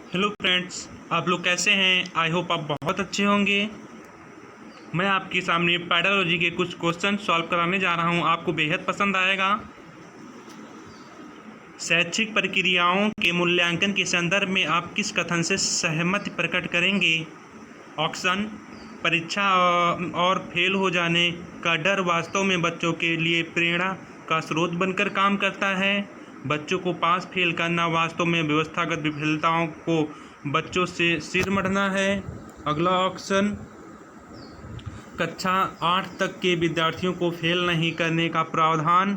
Hello friends, आप लोग कैसे हैं। आई होप आप बहुत अच्छे होंगे। मैं आपके सामने पैडालॉजी के कुछ क्वेश्चन सॉल्व कराने जा रहा हूं, आपको बेहद पसंद आएगा। शैक्षिक प्रक्रियाओं के मूल्यांकन के संदर्भ में आप किस कथन से सहमति प्रकट करेंगे। ऑप्शन: परीक्षा और फेल हो जाने का डर वास्तव में बच्चों के लिए प्रेरणा का स्रोत बनकर काम करता है। बच्चों को पास फेल करना वास्तव में व्यवस्थागत विफलताओं को बच्चों से सिर मढ़ना है। अगला ऑप्शन: कक्षा 8 तक के विद्यार्थियों को फेल नहीं करने का प्रावधान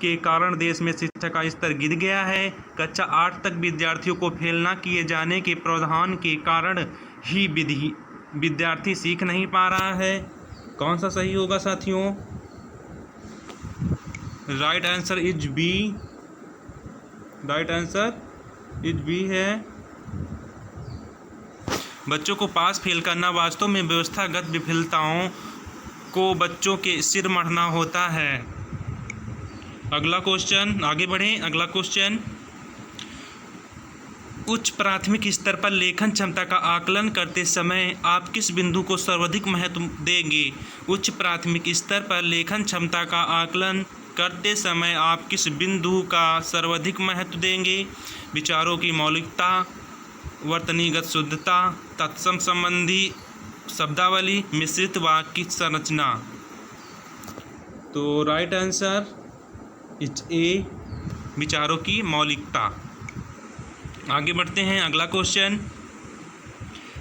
के कारण देश में शिक्षा का स्तर गिर गया है। कक्षा 8 तक विद्यार्थियों को फेल न किए जाने के प्रावधान के कारण ही विद्यार्थी सीख नहीं पा रहा है। कौन सा सही होगा साथियों? Right answer is B. Right answer is B है। बच्चों को पास फेल करना वास्तव में व्यवस्थागत विफलताओं को बच्चों के सिर मढ़ना होता है। अगला क्वेश्चन, आगे बढ़ें। अगला क्वेश्चन: उच्च प्राथमिक स्तर पर लेखन क्षमता का आकलन करते समय आप किस बिंदु को सर्वाधिक महत्व देंगे। उच्च प्राथमिक स्तर पर लेखन क्षमता का आकलन करते समय आप किस बिंदु का सर्वाधिक महत्व देंगे। विचारों की मौलिकता, वर्तनीगत शुद्धता, तत्सम संबंधी शब्दावली, मिश्रित वाक्य की संरचना। तो राइट आंसर इज ए, विचारों की मौलिकता। आगे बढ़ते हैं। अगला क्वेश्चन: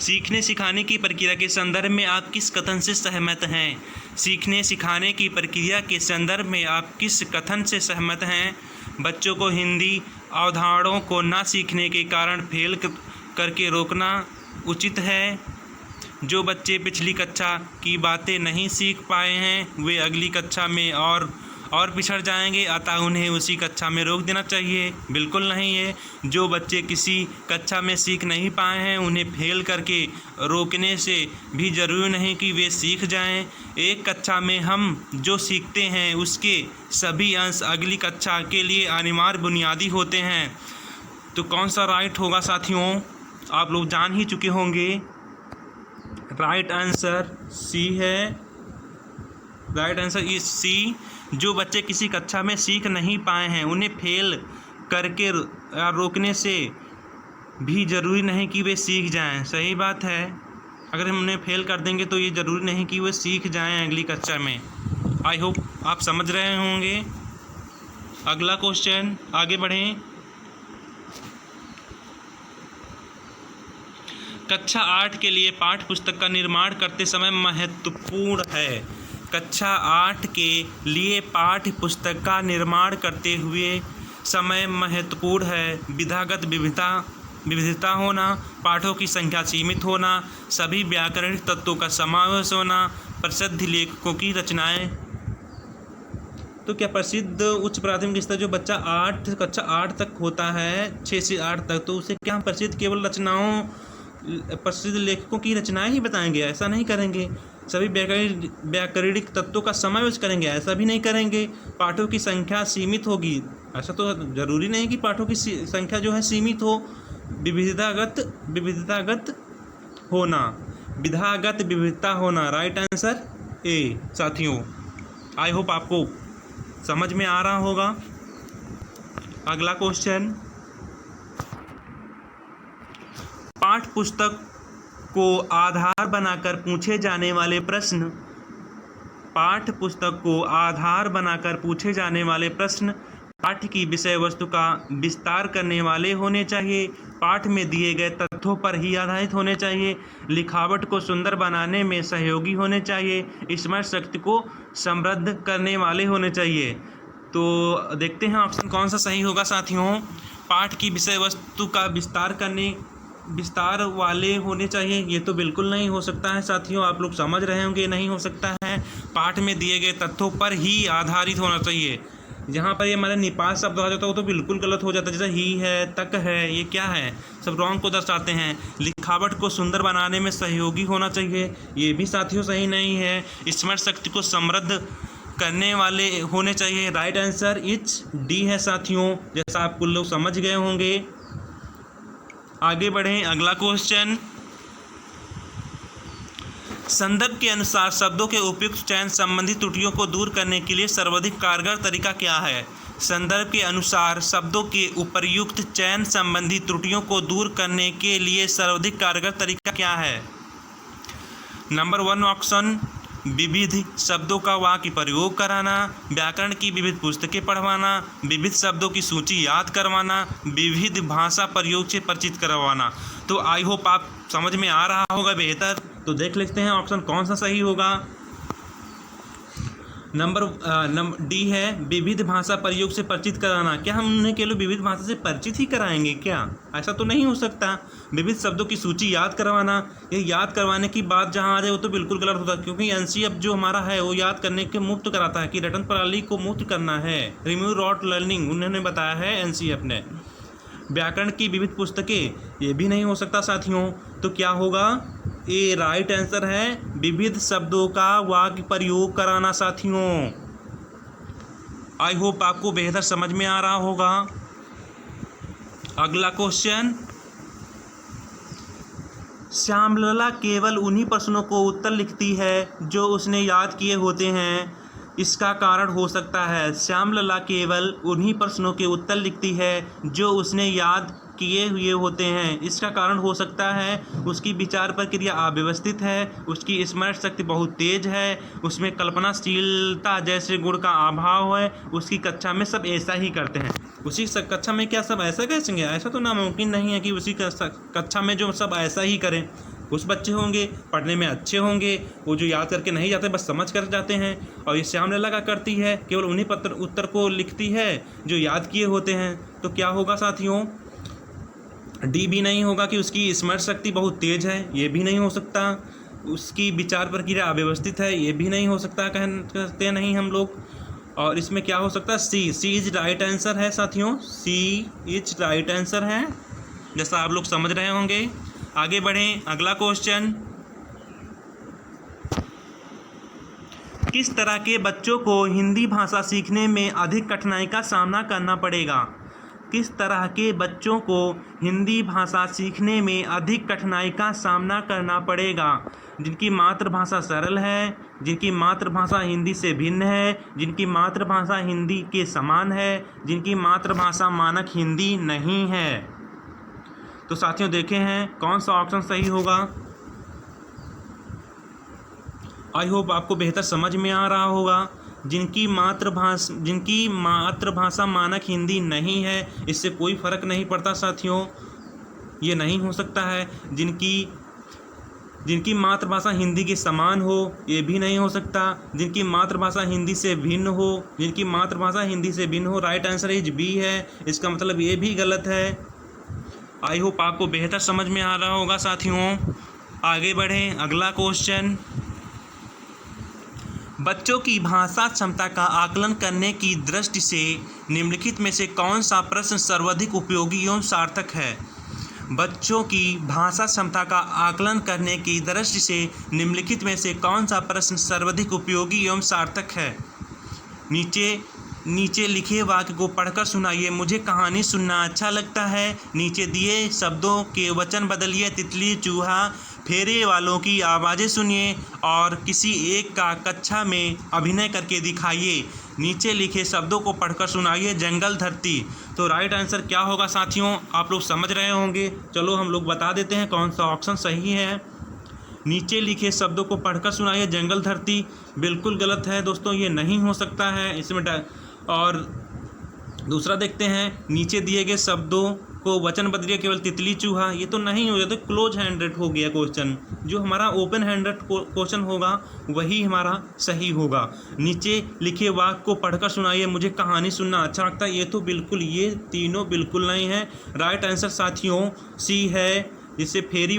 सीखने सिखाने की प्रक्रिया के संदर्भ में आप किस कथन से सहमत हैं। सीखने सिखाने की प्रक्रिया के संदर्भ में आप किस कथन से सहमत हैं। बच्चों को हिंदी अवधारणाओं को न सीखने के कारण फेल करके रोकना उचित है। जो बच्चे पिछली कक्षा की बातें नहीं सीख पाए हैं वे अगली कक्षा में और पिछड़ जाएंगे, अतः उन्हें उसी कक्षा में रोक देना चाहिए। बिल्कुल नहीं है। जो बच्चे किसी कक्षा में सीख नहीं पाए हैं उन्हें फेल करके रोकने से भी ज़रूरी नहीं कि वे सीख जाएं। एक कक्षा में हम जो सीखते हैं उसके सभी अंश अगली कक्षा के लिए अनिवार्य बुनियादी होते हैं। तो कौन सा राइट होगा साथियों? आप लोग जान ही चुके होंगे। राइट आंसर सी है। Right answer is C. जो बच्चे किसी कक्षा में सीख नहीं पाए हैं उन्हें फेल करके रोकने से भी ज़रूरी नहीं कि वे सीख जाएं। सही बात है। अगर हम उन्हें फेल कर देंगे तो ये ज़रूरी नहीं कि वे सीख जाएं अगली कक्षा में। आई होप आप समझ रहे होंगे। अगला क्वेश्चन, आगे बढ़ें। कक्षा 8 के लिए पाठ्य पुस्तक का निर्माण करते समय महत्वपूर्ण है। कक्षा 8 के लिए पाठ्य पुस्तक का निर्माण करते हुए समय महत्वपूर्ण है। विधागत विविधता होना, पाठों की संख्या सीमित होना, सभी व्याकरणिक तत्वों का समावेश होना, प्रसिद्ध लेखकों की रचनाएं। तो क्या प्रसिद्ध उच्च प्राथमिक स्तर जो बच्चा कक्षा 8 तक होता है, 6 से 8 तक, तो उसे क्या हम प्रसिद्ध केवल रचनाओं, प्रसिद्ध लेखकों की रचनाएं ही बताएंगे? ऐसा नहीं करेंगे। सभी व्याकरणिक तत्वों का समावेश करेंगे? ऐसा भी नहीं करेंगे। पाठों की संख्या सीमित होगी? ऐसा तो जरूरी नहीं कि पाठों की संख्या जो है सीमित हो। विविधतागत होना, विधागत विविधता होना। राइट आंसर ए साथियों। आई होप आपको समझ में आ रहा होगा। अगला क्वेश्चन: पाठ्य पुस्तक को आधार बनाकर पूछे जाने वाले प्रश्न। पाठ्य पुस्तक को आधार बनाकर पूछे जाने वाले प्रश्न पाठ्य की विषय वस्तु का विस्तार करने वाले होने चाहिए। पाठ में दिए गए तथ्यों पर ही आधारित होने चाहिए। लिखावट को सुंदर बनाने में सहयोगी होने चाहिए। स्मरण शक्ति को समृद्ध करने वाले होने चाहिए। तो देखते हैं ऑप्शन कौन सा सही होगा साथियों। पाठ की विषय वस्तु का विस्तार वाले होने चाहिए, ये तो बिल्कुल नहीं हो सकता है साथियों। आप लोग समझ रहे होंगे नहीं हो सकता है। पाठ में दिए गए तथ्यों पर ही आधारित होना चाहिए। जहाँ पर ये हमारा निपात शब्द आ जाता है वो तो बिल्कुल गलत हो जाता है। जैसे ही है, तक है, ये क्या है, सब रॉन्ग को दर्शाते हैं। लिखावट को सुंदर बनाने में सहयोगी होना चाहिए, ये भी साथियों सही नहीं है। स्मरण शक्ति को समृद्ध करने वाले होने चाहिए। राइट आंसर इच डी है साथियों, जैसा आप कुछ लोग समझ गए होंगे। आगे बढ़ें, अगला क्वेश्चन। संदर्भ के अनुसार शब्दों के उपयुक्त चयन संबंधी त्रुटियों को दूर करने के लिए सर्वाधिक कारगर तरीका क्या है? संदर्भ के अनुसार शब्दों के उपर्युक्त चयन संबंधी त्रुटियों को दूर करने के लिए सर्वाधिक कारगर तरीका क्या है? नंबर 1 ऑप्शन, विविध शब्दों का वाक्य प्रयोग कराना, व्याकरण की विविध पुस्तकें पढ़वाना, विविध शब्दों की सूची याद करवाना, विविध भाषा प्रयोग से परिचित करवाना। तो आई होप आप समझ में आ रहा होगा बेहतर। तो देख लेते हैं ऑप्शन कौन सा सही होगा। नंबर डी है, विविध भाषा प्रयोग से परिचित कराना। क्या हम उन्हें केवल विविध भाषा से परिचित ही कराएंगे क्या? ऐसा तो नहीं हो सकता। विविध शब्दों की सूची याद करवाना, ये याद करवाने की बात जहाँ आ जाए वो तो बिल्कुल गलत होता है, क्योंकि एनसीईआरटी अब जो हमारा है वो याद करने के मुक्त कराता है कि रटन प्रणाली को मुक्त करना है, रिमूव रॉट लर्निंग उन्होंने बताया है एनसीईआरटी ने। व्याकरण की विविध पुस्तकें, ये भी नहीं हो सकता साथियों। तो क्या होगा? ए राइट आंसर है, विविध शब्दों का वाक्य प्रयोग कराना साथियों। आई होप आपको बेहतर समझ में आ रहा होगा। अगला क्वेश्चन, श्यामलला केवल उन्हीं प्रश्नों को उत्तर लिखती है जो उसने याद किए होते हैं, इसका कारण हो सकता है। श्यामलला केवल उन्हीं प्रश्नों के उत्तर लिखती है जो उसने याद किए हुए होते हैं, इसका कारण हो सकता है उसकी विचार प्रक्रिया अव्यवस्थित है, उसकी स्मरण शक्ति बहुत तेज है, उसमें कल्पनाशीलता जैसे गुण का अभाव है, उसकी कक्षा में सब ऐसा ही करते हैं। उसी कक्षा में क्या सब ऐसा कहेंगे? ऐसा तो नामुमकिन नहीं है कि उसी कक्षा में जो सब ऐसा ही करें। कुछ बच्चे होंगे पढ़ने में अच्छे होंगे, वो जो याद करके नहीं जाते बस समझ कर जाते हैं, और ये श्यामलला क्या करती है? केवल उन्हीं उत्तर को लिखती है जो याद किए होते हैं। तो क्या होगा साथियों? डी भी नहीं होगा कि उसकी स्मरण शक्ति बहुत तेज है, ये भी नहीं हो सकता। उसकी विचार प्रक्रिया अव्यवस्थित है, ये भी नहीं हो सकता, कहते नहीं हम लोग। और इसमें क्या हो सकता है? सी इज राइट आंसर है साथियों, सी इज राइट आंसर है, जैसा आप लोग समझ रहे होंगे। आगे बढ़ें, अगला क्वेश्चन, किस तरह के बच्चों को हिंदी भाषा सीखने में अधिक कठिनाई का सामना करना पड़ेगा? किस तरह के बच्चों को हिंदी भाषा सीखने में अधिक कठिनाई का सामना करना पड़ेगा? जिनकी मातृभाषा सरल है, जिनकी मातृभाषा हिंदी से भिन्न है, जिनकी मातृभाषा हिंदी के समान है, जिनकी मातृभाषा मानक हिंदी नहीं है। तो साथियों देखें हैं कौन सा ऑप्शन सही होगा। आई होप आपको बेहतर समझ में आ रहा होगा। जिनकी मातृभाषा मानक हिंदी नहीं है, इससे कोई फ़र्क नहीं पड़ता साथियों, ये नहीं हो सकता है। जिनकी मातृभाषा हिंदी के समान हो, ये भी नहीं हो सकता। जिनकी मातृभाषा हिंदी से भिन्न हो, जिनकी मातृभाषा हिंदी से भिन्न हो, राइट आंसर इज बी है। इसका मतलब ये भी गलत है। आई होप आपको बेहतर समझ में आ रहा होगा साथियों। आगे बढ़ें, अगला क्वेश्चन, बच्चों की भाषा क्षमता का आकलन करने की दृष्टि से निम्नलिखित में से कौन सा प्रश्न सर्वाधिक उपयोगी एवं सार्थक है? बच्चों की भाषा क्षमता का आकलन करने की दृष्टि से निम्नलिखित में से कौन सा प्रश्न सर्वाधिक उपयोगी एवं सार्थक है? नीचे लिखे वाक्य को पढ़कर सुनाइए, मुझे कहानी सुनना अच्छा लगता है। नीचे दिए शब्दों के वचन बदलिए, तितली, चूहा, फेरे वालों की आवाज़ें सुनिए और किसी एक का कक्षा में अभिनय करके दिखाइए। नीचे लिखे शब्दों को पढ़कर सुनाइए, जंगल, धरती। तो राइट आंसर क्या होगा साथियों? आप लोग समझ रहे होंगे। चलो हम लोग बता देते हैं कौन सा ऑप्शन सही है। नीचे लिखे शब्दों को पढ़कर सुनाइए, जंगल, धरती बिल्कुल गलत है दोस्तों, ये नहीं हो सकता है इसमें। और दूसरा देखते हैं, नीचे दिए गए शब्दों को वचन बदलिए, केवल तितली, चूहा, ये तो नहीं हो जाता, क्लोज हैंडेड हो गया क्वेश्चन। जो हमारा ओपन हैंडेड क्वेश्चन होगा वही हमारा सही होगा। नीचे लिखे वाक्य को पढ़कर सुनाइए, मुझे कहानी सुनना अच्छा लगता है, ये तो बिल्कुल, ये तीनों बिल्कुल नहीं है। राइट आंसर साथियों सी है, जिससे फेरी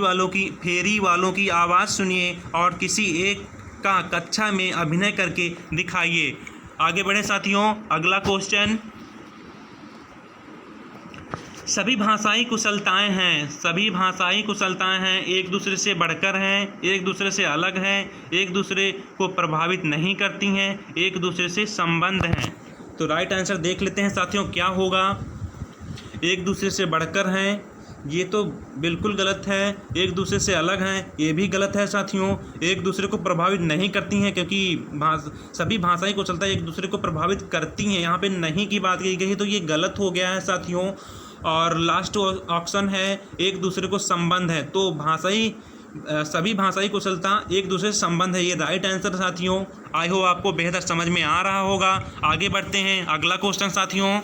वालों की आवाज़ सुनिए और किसी एक का कक्षा में अभिनय करके दिखाइए। आगे बढ़े साथियों, अगला क्वेश्चन, सभी भाषाई कुशलताएं हैं, एक दूसरे से बढ़कर हैं, एक दूसरे से अलग हैं, एक दूसरे को प्रभावित नहीं करती हैं, एक दूसरे से संबंध हैं। तो राइट आंसर देख लेते हैं साथियों क्या होगा। एक दूसरे से बढ़कर हैं, ये तो बिल्कुल गलत है, एक दूसरे से अलग हैं, ये भी गलत है साथियों। एक दूसरे को प्रभावित नहीं करती हैं, क्योंकि सभी भाषाई कुशलता एक दूसरे को प्रभावित करती हैं। यहाँ पे नहीं की बात की गई, तो ये गलत हो गया है साथियों। और लास्ट ऑप्शन है एक दूसरे को संबंध है, तो सभी भाषाई कुशलता एक दूसरे से संबंध है, ये राइट आंसर साथियों। आई होप आपको बेहतर समझ में आ रहा होगा। आगे बढ़ते हैं, अगला क्वेश्चन साथियों।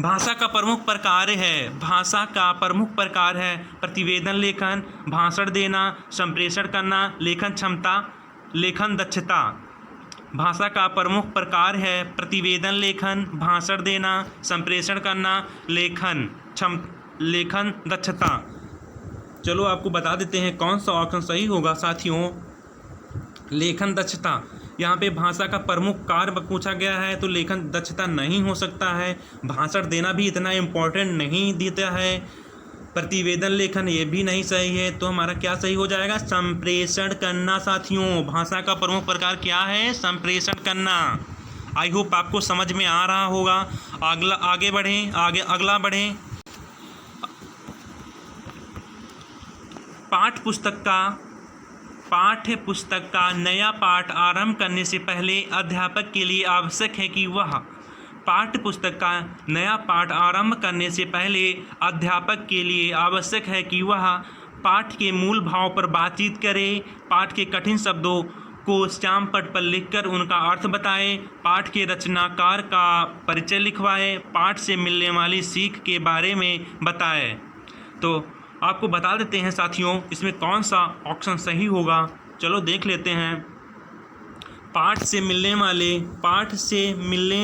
भाषा का प्रमुख प्रकार है, भाषा का प्रमुख प्रकार है प्रतिवेदन लेखन, भाषण देना, संप्रेषण करना, लेखन क्षमता, लेखन दक्षता। भाषा का प्रमुख प्रकार है प्रतिवेदन लेखन, भाषण देना, संप्रेषण करना, लेखन दक्षता। चलो आपको बता देते हैं कौन सा ऑप्शन सही होगा साथियों। लेखन दक्षता, यहाँ पे भाषा का प्रमुख कार्य पूछा गया है, तो लेखन दक्षता नहीं हो सकता है। भाषण देना भी इतना इम्पोर्टेंट नहीं देता है। प्रतिवेदन लेखन ये भी नहीं सही है, तो हमारा क्या सही हो जाएगा, संप्रेषण करना साथियों। भाषा का प्रमुख प्रकार क्या है, संप्रेषण करना। आई होप आपको समझ में आ रहा होगा। आगे बढ़ें, अगला बढ़ें। पाठ्य पुस्तक का नया पाठ आरंभ करने से पहले अध्यापक के लिए आवश्यक है कि वह पाठ्य पुस्तक का नया पाठ आरंभ करने से पहले अध्यापक के लिए आवश्यक है कि वह पाठ के मूल भाव पर बातचीत करे, पाठ के कठिन शब्दों को श्याम पट पर लिखकर उनका अर्थ बताए, पाठ के रचनाकार का परिचय लिखवाए, पाठ से मिलने वाली सीख के बारे में बताए। तो आपको बता देते हैं साथियों इसमें कौन सा ऑप्शन सही होगा। चलो देख लेते हैं। पाठ से मिलने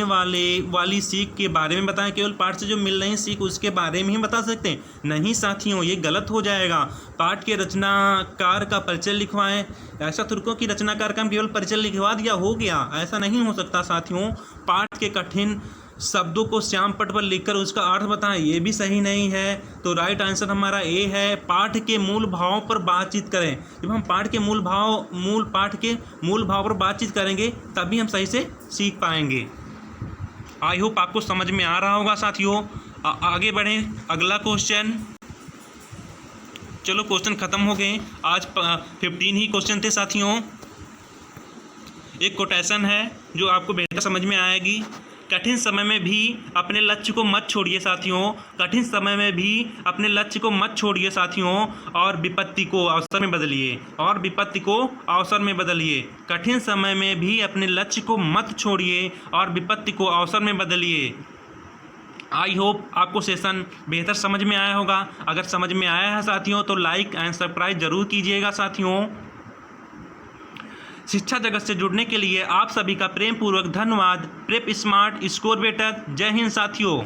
वाली सीख के बारे में बताएं। केवल पाठ से जो मिल रही सीख उसके बारे में ही बता सकते हैं? नहीं साथियों, ये गलत हो जाएगा। पाठ के रचनाकार का परिचय लिखवाएं। ऐसा तुर्कों की रचनाकार का हम केवल परिचय लिखवा दिया हो गया, ऐसा नहीं हो सकता साथियों। पाठ के कठिन शब्दों को श्याम पट पर लिखकर उसका अर्थ बताएं, ये भी सही नहीं है। तो राइट आंसर हमारा ए है, पाठ के मूल भाव पर बातचीत करें। जब हम पाठ के मूल भाव पर बातचीत करेंगे तभी हम सही से सीख पाएंगे। आई होप आपको समझ में आ रहा होगा साथियों। आगे बढ़ें, अगला क्वेश्चन। चलो क्वेश्चन खत्म हो गए, आज 15 ही क्वेश्चन थे साथियों। एक कोटेशन है जो आपको बेहतर समझ में आएगी। कठिन समय में भी अपने लक्ष्य को मत छोड़िए साथियों, कठिन समय में भी अपने लक्ष्य को मत छोड़िए साथियों, और विपत्ति को अवसर में बदलिए, और विपत्ति को अवसर में बदलिए। कठिन समय में भी अपने लक्ष्य को मत छोड़िए और विपत्ति को अवसर में बदलिए। आई होप आपको सेशन बेहतर समझ में आया होगा। अगर समझ में आया है साथियों तो लाइक एंड सब्सक्राइब जरूर कीजिएगा साथियों। शिक्षा जगत से जुड़ने के लिए आप सभी का प्रेम पूर्वक धन्यवाद। Prep smart, score better. जय हिंद साथियों।